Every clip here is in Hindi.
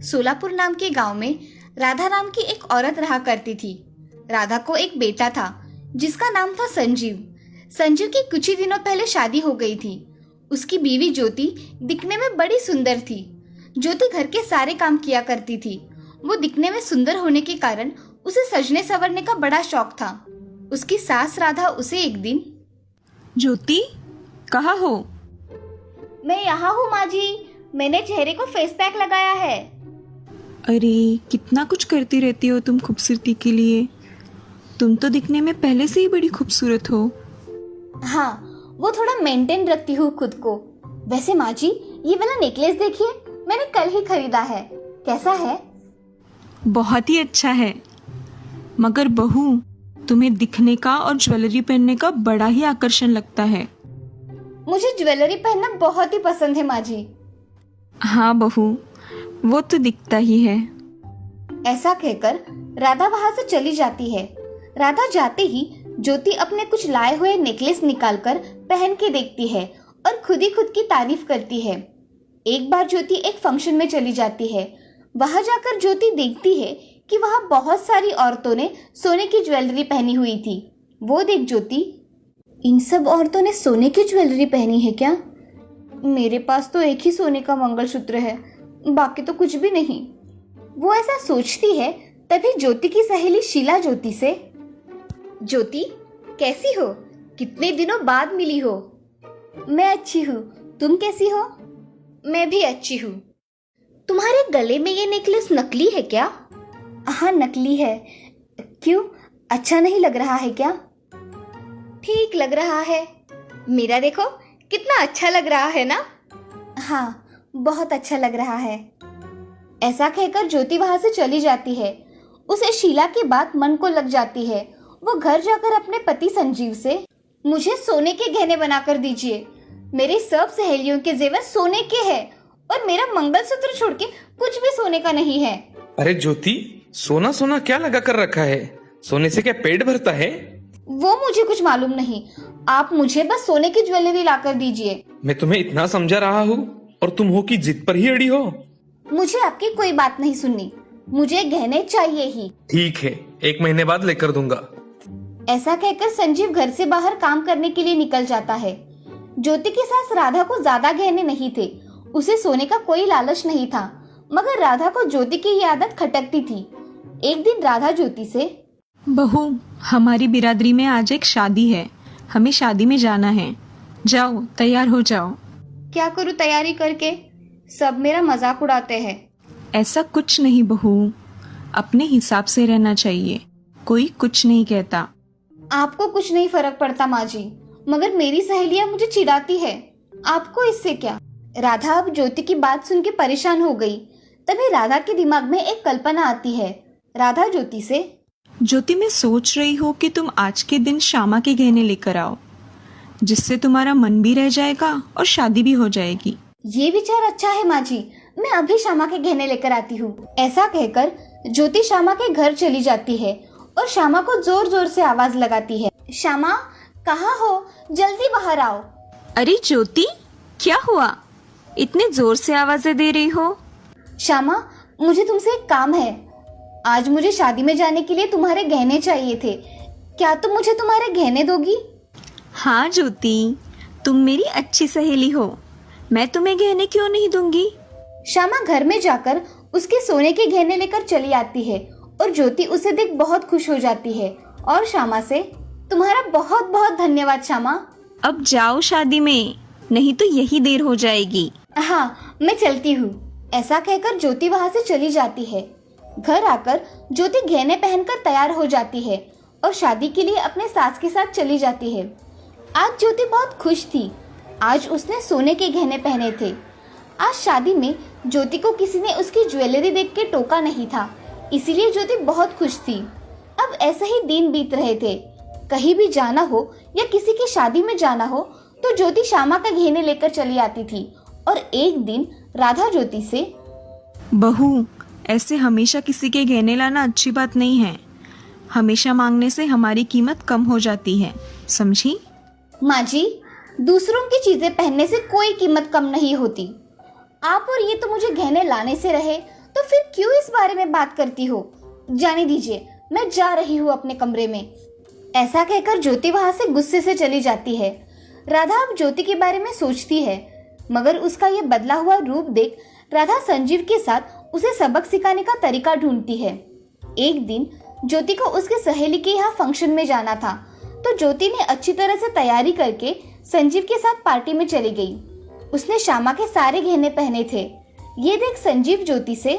सोलापुर नाम के गांव में राधा नाम की एक औरत रहा करती थी। राधा को एक बेटा था जिसका नाम था संजीव। संजीव की कुछ ही दिनों पहले शादी हो गई थी। उसकी बीवी ज्योति दिखने में बड़ी सुंदर थी। ज्योति घर के सारे काम किया करती थी। वो दिखने में सुंदर होने के कारण उसे सजने संवरने का बड़ा शौक था। उसकी सास राधा उसे एक दिन, ज्योति, कहाँ हो? मैं यहाँ हूँ माँ जी, मैंने चेहरे को फेस पैक लगाया है। अरे, कितना कुछ करती रहती हो तुम खूबसूरती के लिए। तुम तो दिखने में पहले से ही बड़ी खूबसूरत हो। हाँ, वो थोड़ा मेंटेन रखती हूँ खुद को। वैसे माँ जी, ये वाला नेकलेस देखिए, मैंने कल ही खरीदा है। कैसा है? बहुत ही अच्छा है। मगर बहू, तुम्हें दिखने का और ज्वेलरी पहनने का बड़ा ही आकर्षण लगता है। मुझे ज्वेलरी पहनना बहुत ही पसंद है माँ जी। हाँ बहू, वो तो दिखता ही है। ऐसा कहकर राधा वहां से चली जाती है। राधा जाते ही ज्योति अपने कुछ लाए हुए नेकलेस निकालकर पहन के देखती है और खुद ही खुद की तारीफ करती है। एक बार ज्योति एक फंक्शन में चली जाती है। वहां जाकर ज्योति देखती है कि वहां बहुत सारी औरतों ने सोने की ज्वेलरी पहनी हुई थी। वो देख ज्योति, इन सब औरतों ने सोने की ज्वेलरी पहनी है क्या? मेरे पास तो एक ही सोने का मंगलसूत्र है, बाकी तो कुछ भी नहीं। वो ऐसा सोचती है। तभी ज्योति की सहेली शीला ज्योति से, ज्योति कैसी हो? कितने दिनों बाद मिली हो। मैं अच्छी हूँ, तुम कैसी हो? मैं भी अच्छी हूँ। तुम्हारे गले में ये नेकलेस नकली है क्या? हाँ, नकली है। क्यों, अच्छा नहीं लग रहा है क्या? ठीक लग रहा है। मेरा देखो कितना अच्छा लग रहा है ना? हाँ, बहुत अच्छा लग रहा है। ऐसा कहकर ज्योति वहां से चली जाती है। उसे शीला की बात मन को लग जाती है। वो घर जाकर अपने पति संजीव से, मुझे सोने के गहने बनाकर दीजिए। मेरी सब सहेलियों के जेवर सोने के हैं और मेरा मंगलसूत्र छोड़ के कुछ भी सोने का नहीं है। अरे ज्योति, सोना सोना क्या लगा कर रखा है? सोने से क्या पेट भरता है? वो मुझे कुछ मालूम नहीं। आप मुझे बस सोने की ज्वेलरी लाकर दीजिए। मैं तुम्हें इतना समझा रहा हूँ और तुम हो कि जिद पर ही अड़ी हो। मुझे आपकी कोई बात नहीं सुननी, मुझे गहने चाहिए ही। ठीक है, 1 महीने बाद लेकर दूंगा। ऐसा कहकर संजीव घर से बाहर काम करने के लिए निकल जाता है। ज्योति की सास राधा को ज्यादा गहने नहीं थे। उसे सोने का कोई लालच नहीं था, मगर राधा को ज्योति की ये आदत खटकती थी। एक दिन राधा ज्योति से, बहू, हमारी बिरादरी में आज एक शादी है, हमें शादी में जाना है। जाओ, तैयार हो जाओ। क्या करूँ तैयारी करके? सब मेरा मजाक उड़ाते हैं। ऐसा कुछ नहीं बहू, अपने हिसाब से रहना चाहिए, कोई कुछ नहीं कहता। आपको कुछ नहीं फर्क पड़ता माँ जी, मगर मेरी सहेलियां मुझे चिढ़ाती है। आपको इससे क्या? राधा अब ज्योति की बात सुन के परेशान हो गई। तभी राधा के दिमाग में एक कल्पना आती है। राधा ज्योति से, ज्योति, मैं सोच रही हूँ कि तुम आज के दिन श्यामा के गहने लेकर आओ, जिससे तुम्हारा मन भी रह जाएगा और शादी भी हो जाएगी। ये विचार अच्छा है माँ जी, मैं अभी श्यामा के गहने लेकर आती हूँ। ऐसा कहकर ज्योति श्यामा के घर चली जाती है और श्यामा को जोर जोर से आवाज लगाती है, श्यामा कहाँ हो? जल्दी बाहर आओ। अरे ज्योति, क्या हुआ? इतने जोर से आवाजें दे रही हो? श्यामा, मुझे तुमसे एक काम है। आज मुझे शादी में जाने के लिए तुम्हारे गहने चाहिए थे। क्या तुम मुझे तुम्हारे गहने दोगी? हाँ ज्योति, तुम मेरी अच्छी सहेली हो, मैं तुम्हें गहने क्यों नहीं दूंगी। श्यामा घर में जाकर उसके सोने के गहने लेकर चली आती है और ज्योति उसे देख बहुत खुश हो जाती है और श्यामा से, तुम्हारा बहुत बहुत धन्यवाद श्यामा। अब जाओ शादी में, नहीं तो यही देर हो जाएगी। हाँ, मैं चलती हूँ। ऐसा कहकर ज्योति वहां से चली जाती है। घर आकर ज्योति गहने पहनकर तैयार हो जाती है और शादी के लिए अपने सास के साथ चली जाती है। आज ज्योति बहुत खुश थी। आज उसने सोने के गहने पहने थे। आज शादी में ज्योति को किसी ने उसकी ज्वेलरी देख के टोका नहीं था, इसीलिए ज्योति बहुत खुश थी। अब ऐसे ही दिन बीत रहे थे। कहीं भी जाना हो या किसी की शादी में जाना हो तो ज्योति श्यामा का गहने लेकर चली आती थी। और एक दिन राधा ज्योति से, बहू, ऐसे हमेशा किसी के गहने लाना अच्छी बात नहीं है। हमेशा मांगने से हमारी कीमत कम हो जाती है, समझी? माँ जी, दूसरों की चीजें पहनने से कोई कीमत कम नहीं होती। आप और ये तो मुझे गहने लाने से रहे, तो फिर क्यों इस बारे में बात करती हो? जाने दीजिए, मैं जा रही हूँ अपने कमरे में। ऐसा कहकर ज्योति वहां से गुस्से से चली जाती है। राधा अब ज्योति के बारे में सोचती है, मगर उसका ये बदला हुआ रूप देख राधा संजीव के साथ उसे सबक सिखाने का तरीका ढूंढती है। एक दिन ज्योति को उसके सहेली के यहाँ फंक्शन में जाना था, तो ज्योति ने अच्छी तरह से तैयारी करके संजीव के साथ पार्टी में चली गई। उसने श्यामा के सारे गहने पहने थे। ये देख संजीव ज्योति से,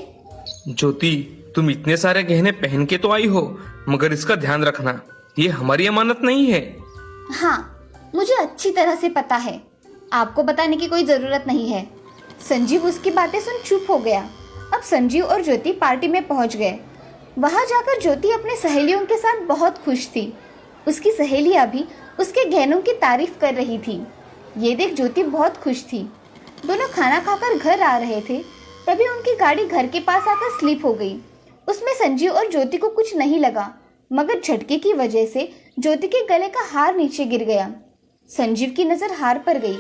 ज्योति, तुम इतने सारे गहने पहन के तो आई हो, मगर इसका ध्यान रखना, ये हमारी अमानत नहीं है। हाँ, मुझे अच्छी तरह से पता है, आपको बताने की कोई जरूरत नहीं है। संजीव उसकी बातें सुन चुप हो गया। अब संजीव और ज्योति पार्टी में पहुंच गए। वहां जाकर ज्योति अपने सहेलियों के साथ बहुत खुश थी। उसकी सहेलियां भी उसके गहनों की तारीफ कर रही थी। ये देख ज्योति बहुत खुश थी। दोनों खाना खाकर घर आ रहे थे, तभी उनकी गाड़ी घर के पास आकर स्लिप हो गई। उसमें संजीव और ज्योति को कुछ नहीं लगा, मगर झटके की वजह से ज्योति के गले का हार नीचे गिर गया। संजीव की नजर हार पर गई।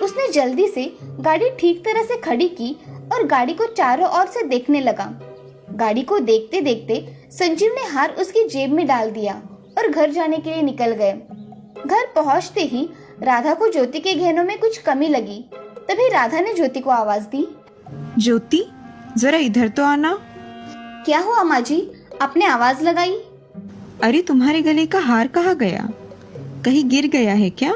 उसने जल्दी से गाड़ी ठीक तरह से खड़ी की और गाड़ी को चारों ओर से देखने लगा। गाड़ी को देखते देखते संजीव ने हार उसकी जेब में डाल दिया और घर जाने के लिए निकल गए। घर पहुंचते ही राधा को ज्योति के गहनों में कुछ कमी लगी। तभी राधा ने ज्योति को आवाज दी, ज्योति, जरा इधर तो आना। क्या हुआ माँ जी, आपने आवाज लगाई? अरे तुम्हारे गले का हार कहाँ गया? कहीं गिर गया है क्या?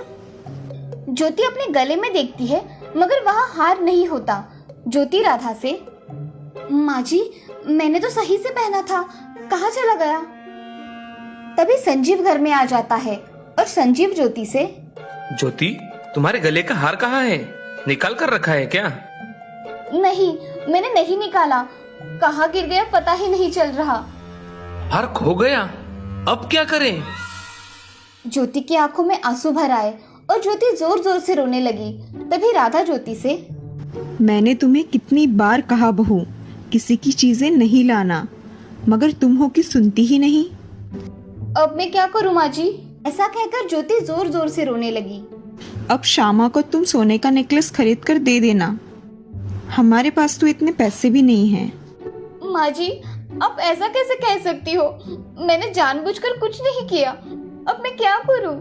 ज्योति अपने गले में देखती है, मगर वहाँ हार नहीं होता। ज्योति राधा से, माँ जी, मैंने तो सही से पहना था, कहाँ चला गया? तभी संजीव घर में आ जाता है और संजीव ज्योति से, ज्योति, तुम्हारे गले का हार कहाँ है? निकाल कर रखा है क्या? नहीं, मैंने नहीं निकाला, कहाँ गिर गया पता ही नहीं चल रहा। हार खो गया, अब क्या करें? ज्योति की आंखों में आंसू भर आए और ज्योति जोर जोर से रोने लगी। तभी राधा ज्योति से, मैंने तुम्हें कितनी बार कहा बहू, किसी की चीजें नहीं लाना, मगर तुम हो कि सुनती ही नहीं। अब मैं क्या करूँ माँ जी? ऐसा कहकर ज्योति जोर जोर से रोने लगी। अब श्यामा को तुम सोने का नेकलेस खरीद कर दे देना, हमारे पास तो इतने पैसे भी नहीं हैं। माँ जी, आप ऐसा कैसे कह सकती हो? मैंने जानबूझकर कुछ नहीं किया, अब मैं क्या करूँ?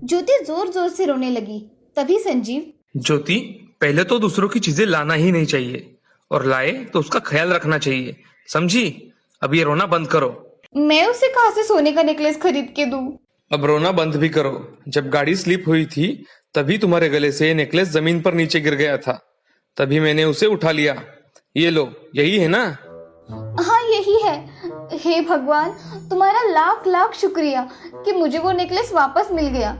ज्योति जोर जोर से रोने लगी। तभी संजीव, ज्योति, पहले तो दूसरों की चीजें लाना ही नहीं चाहिए, और लाए तो उसका ख्याल रखना चाहिए, समझी? अब ये रोना बंद करो। मैं उसे कहाँ से सोने का नेकलेस खरीद के दूं? अब रोना बंद भी करो। जब गाड़ी स्लिप हुई थी तभी तुम्हारे गले से नेकलेस जमीन पर नीचे गिर गया था, तभी मैंने उसे उठा लिया। ये लो, यही है ना? हाँ, यही है। हे भगवान, तुम्हारा लाख लाख शुक्रिया कि मुझे वो नेकलेस वापस मिल गया।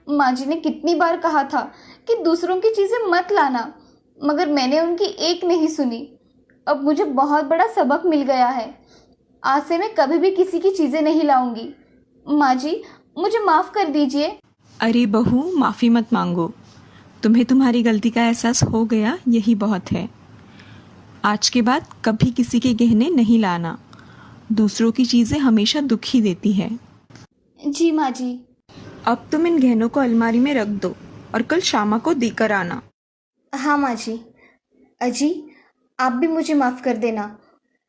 माँ जी ने कितनी बार कहा था कि दूसरों की चीजें मत लाना, मगर मैंने उनकी एक नहीं सुनी। अब मुझे बहुत बड़ा सबक मिल गया है। आज से मैं कभी भी किसी की चीजें नहीं लाऊंगी। माँ जी, मुझे माफ कर दीजिए। अरे बहू, माफी मत मांगो, तुम्हें तुम्हारी गलती का एहसास हो गया, यही बहुत है। आज के बाद कभी किसी के गहने नहीं लाना, दूसरों की चीजें हमेशा दुखी देती है। जी माँ जी। अब तुम इन गहनों को अलमारी में रख दो और कल श्यामा को देकर आना। हाँ माँ जी। अजी, आप भी मुझे माफ कर देना,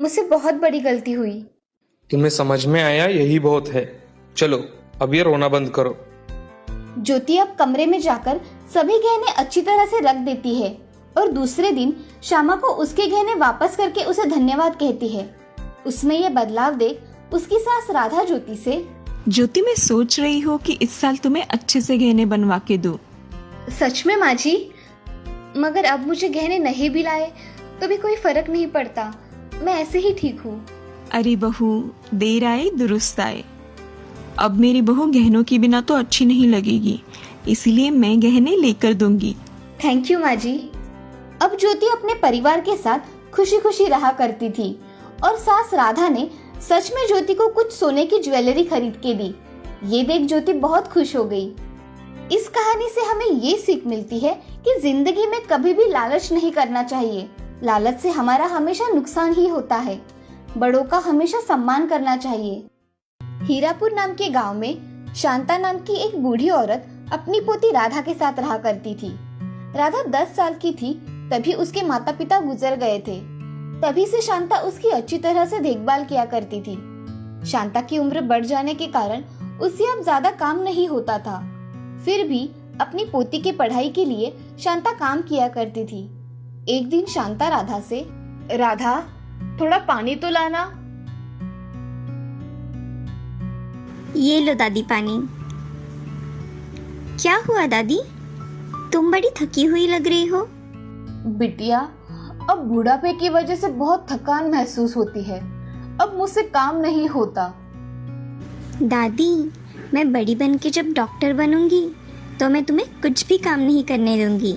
मुझसे बहुत बड़ी गलती हुई। तुम्हें समझ में आया, यही बहुत है। चलो अब ये रोना बंद करो। ज्योति अब कमरे में जाकर सभी गहने अच्छी तरह से रख देती है और दूसरे दिन श्यामा को उसके गहने वापस करके उसे धन्यवाद कहती है। उसमें यह बदलाव देख उसकी सास राधा ज्योति से, ज्योति, मैं सोच रही हूँ कि इस साल तुम्हें अच्छे से गहने बनवा के दूं। सच में माँ जी? मगर अब मुझे गहने नहीं भी लाए तो भी कोई फर्क नहीं पड़ता, मैं ऐसे ही ठीक हूँ। अरे बहू, देर आए दुरुस्त आए। अब मेरी बहू गहनों की बिना तो अच्छी नहीं लगेगी, इसीलिए मैं गहने लेकर दूंगी। थैंक यू माँ जी। अब ज्योति अपने परिवार के साथ खुशी खुशी रहा करती थी और सास राधा ने सच में ज्योति को कुछ सोने की ज्वेलरी खरीद के दी। ये देख ज्योति बहुत खुश हो गई। इस कहानी से हमें ये सीख मिलती है कि जिंदगी में कभी भी लालच नहीं करना चाहिए। लालच से हमारा हमेशा नुकसान ही होता है। बड़ों का हमेशा सम्मान करना चाहिए। हीरापुर नाम के गांव में शांता नाम की एक बूढ़ी औरत अपनी पोती राधा के साथ रहा करती थी। राधा 10 साल की थी तभी उसके माता पिता गुजर गए थे। तभी से शांता उसकी अच्छी तरह से देखभाल किया करती थी। शांता की उम्र बढ़ जाने के कारण उससे अब ज्यादा काम नहीं होता था। फिर भी अपनी पोती की पढ़ाई के लिए शांता काम किया करती थी। एक दिन शांता राधा से, राधा थोड़ा पानी तो लाना। ये लो दादी पानी। क्या हुआ दादी, तुम बड़ी थकी हुई लग रही हो। बिटिया, अब बुढ़ापे की वजह से बहुत थकान महसूस होती है। अब मुझसे काम नहीं होता। दादी, मैं बड़ी बन के जब डॉक्टर बनूंगी तो मैं तुम्हें कुछ भी काम नहीं करने दूंगी,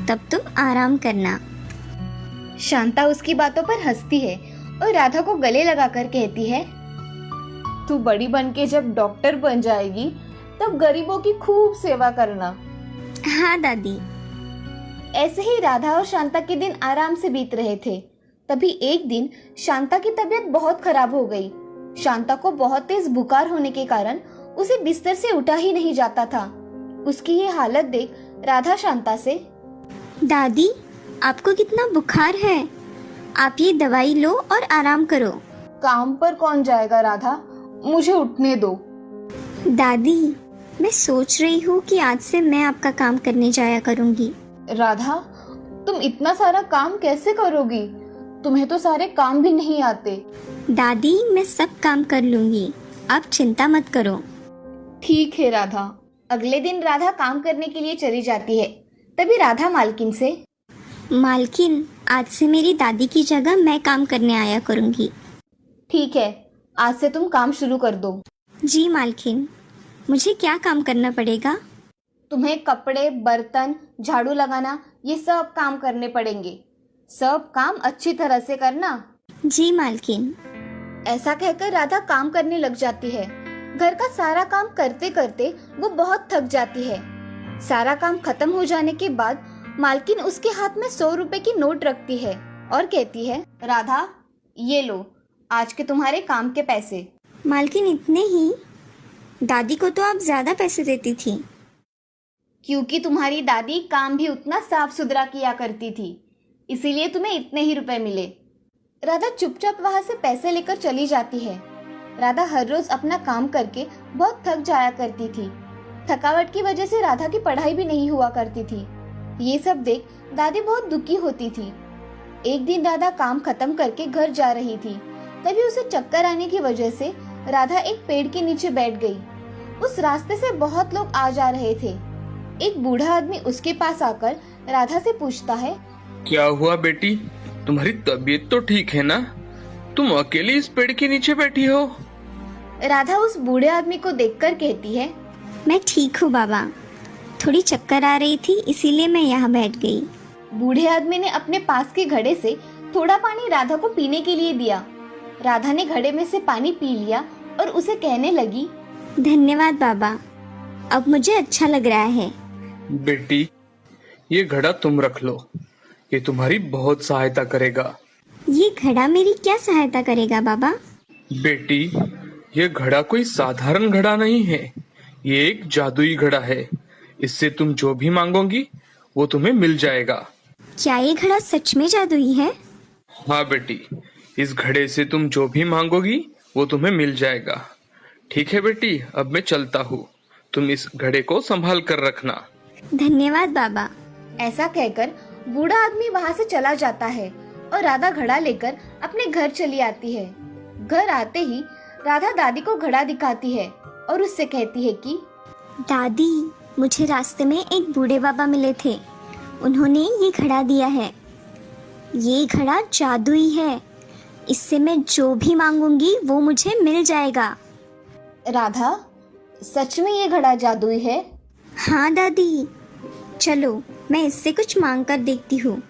तब तुम आराम करना। शांता उसकी बातों पर हंसती है और राधा को गले लगाकर कहती है, तू बड़ी बन के जब डॉक्टर बन जाएगी तब गरीबों की खूब सेवा करना। हाँ दादी। ऐसे ही राधा और शांता के दिन आराम से बीत रहे थे। तभी एक दिन शांता की तबीयत बहुत खराब हो गई। शांता को बहुत तेज बुखार होने के कारण उसे बिस्तर से उठा ही नहीं जाता था। उसकी ये हालत देख राधा शांता से, दादी, आपको कितना बुखार है, आप ये दवाई लो और आराम करो। काम पर कौन जाएगा राधा, मुझे उठने दो। दादी, मैं सोच रही हूँ कि आज से मैं आपका काम करने जाया करूँगी। राधा, तुम इतना सारा काम कैसे करोगी? तुम्हें तो सारे काम भी नहीं आते। दादी, मैं सब काम कर लूँगी, आप चिंता मत करो। ठीक है राधा। अगले दिन राधा काम करने के लिए चली जाती है। तभी राधा मालकिन से, मालकिन, आज से मेरी दादी की जगह मैं काम करने आया करूँगी। ठीक है, आज से तुम काम शुरू कर दो। जी मालकिन, मुझे क्या काम करना पड़ेगा? तुम्हें कपड़े, बर्तन, झाड़ू लगाना, ये सब काम करने पड़ेंगे। सब काम अच्छी तरह से करना। जी मालकिन। ऐसा कहकर राधा काम करने लग जाती है। घर का सारा काम करते करते वो बहुत थक जाती है। सारा काम खत्म हो जाने के बाद मालकिन उसके हाथ में 100 रुपए की नोट रखती है और कहती है, राधा, ये लो आज के तुम्हारे काम के पैसे। मालकिन, इतने ही? दादी को तो आप ज्यादा पैसे देती थी। क्योंकि तुम्हारी दादी काम भी उतना साफ सुथरा किया करती थी, इसीलिए तुम्हें इतने ही रुपए मिले। राधा चुपचाप वहां से पैसे लेकर चली जाती है। राधा हर रोज अपना काम करके बहुत थक जाया करती थी। थकावट की वजह से राधा की पढ़ाई भी नहीं हुआ करती थी। ये सब देख दादी बहुत दुखी होती थी। एक दिन राधा काम खत्म करके घर जा रही थी। तभी उसे चक्कर आने की वजह से राधा एक पेड़ के नीचे बैठ गई। उस रास्ते से बहुत लोग आ जा रहे थे। एक बूढ़ा आदमी उसके पास आकर राधा से पूछता है, क्या हुआ बेटी, तुम्हारी तबीयत तो ठीक है ना? तुम अकेली इस पेड़ के नीचे बैठी हो? राधा उस बूढ़े आदमी को देखकर कहती है, मैं ठीक हूँ बाबा, थोड़ी चक्कर आ रही थी इसीलिए मैं यहाँ बैठ गई। बूढ़े आदमी ने अपने पास के घड़े से थोड़ा पानी राधा को पीने के लिए दिया। राधा ने घड़े में से पानी पी लिया और उसे कहने लगी, धन्यवाद बाबा, अब मुझे अच्छा लग रहा है। बेटी, ये घड़ा तुम रख लो, ये तुम्हारी बहुत सहायता करेगा। ये घड़ा मेरी क्या सहायता करेगा बाबा? बेटी, ये घड़ा कोई साधारण घड़ा नहीं है, ये एक जादुई घड़ा है। इससे तुम जो भी मांगोगी वो तुम्हें मिल जाएगा। क्या ये घड़ा सच में जादुई है? हाँ बेटी, इस घड़े से तुम जो भी मांगोगी वो तुम्हें मिल जाएगा। ठीक है बेटी, अब मैं चलता हूँ, तुम इस घड़े को संभाल कर रखना। धन्यवाद बाबा। ऐसा कहकर बूढ़ा आदमी वहाँ से चला जाता है और राधा घड़ा लेकर अपने घर चली आती है। घर आते ही राधा दादी को घड़ा दिखाती है और उससे कहती है कि दादी, मुझे रास्ते में एक बूढ़े बाबा मिले थे, उन्होंने ये घड़ा दिया है। ये घड़ा जादुई है, इससे मैं जो भी मांगूंगी वो मुझे मिल जाएगा। राधा, सच में ये घड़ा जादुई है? हाँ दादी, चलो मैं इससे कुछ मांग कर देखती हूँ।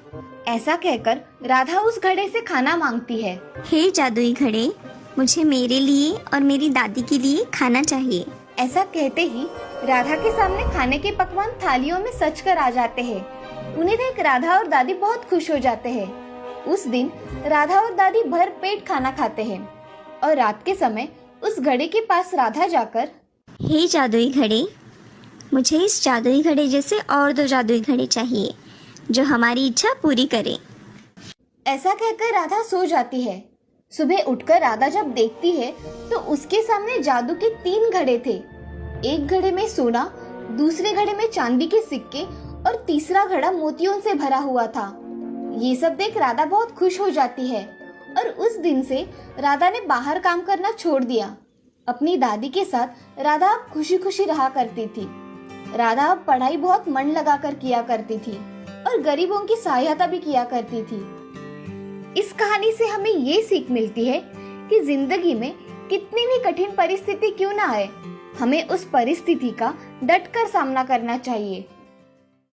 ऐसा कहकर राधा उस घड़े से खाना मांगती है। हे जादुई घड़े, मुझे मेरे लिए और मेरी दादी के लिए खाना चाहिए। ऐसा कहते ही राधा के सामने खाने के पकवान थालियों में सज कर आ जाते हैं। उन्हें देख राधा और दादी बहुत खुश हो जाते हैं। उस दिन राधा और दादी भर पेट खाना खाते हैं और रात के समय उस घड़े के पास राधा जाकर, हे जादुई घड़े, मुझे इस जादुई घड़े जैसे और 2 जादुई घड़े चाहिए जो हमारी इच्छा पूरी करे। ऐसा कहकर राधा सो जाती है। सुबह उठकर राधा जब देखती है तो उसके सामने जादू के 3 घड़े थे। एक घड़े में सोना, दूसरे घड़े में चांदी के सिक्के और तीसरा घड़ा मोतियों से भरा हुआ था। ये सब देख राधा बहुत खुश हो जाती है और उस दिन से राधा ने बाहर काम करना छोड़ दिया। अपनी दादी के साथ राधा अब खुशी खुशी रहा करती थी। राधा अब पढ़ाई बहुत मन लगाकर किया करती थी और गरीबों की सहायता भी किया करती थी। इस कहानी से हमें ये सीख मिलती है कि जिंदगी में कितनी भी कठिन परिस्थिति क्यों ना आए, हमें उस परिस्थिति का डटकर सामना करना चाहिए।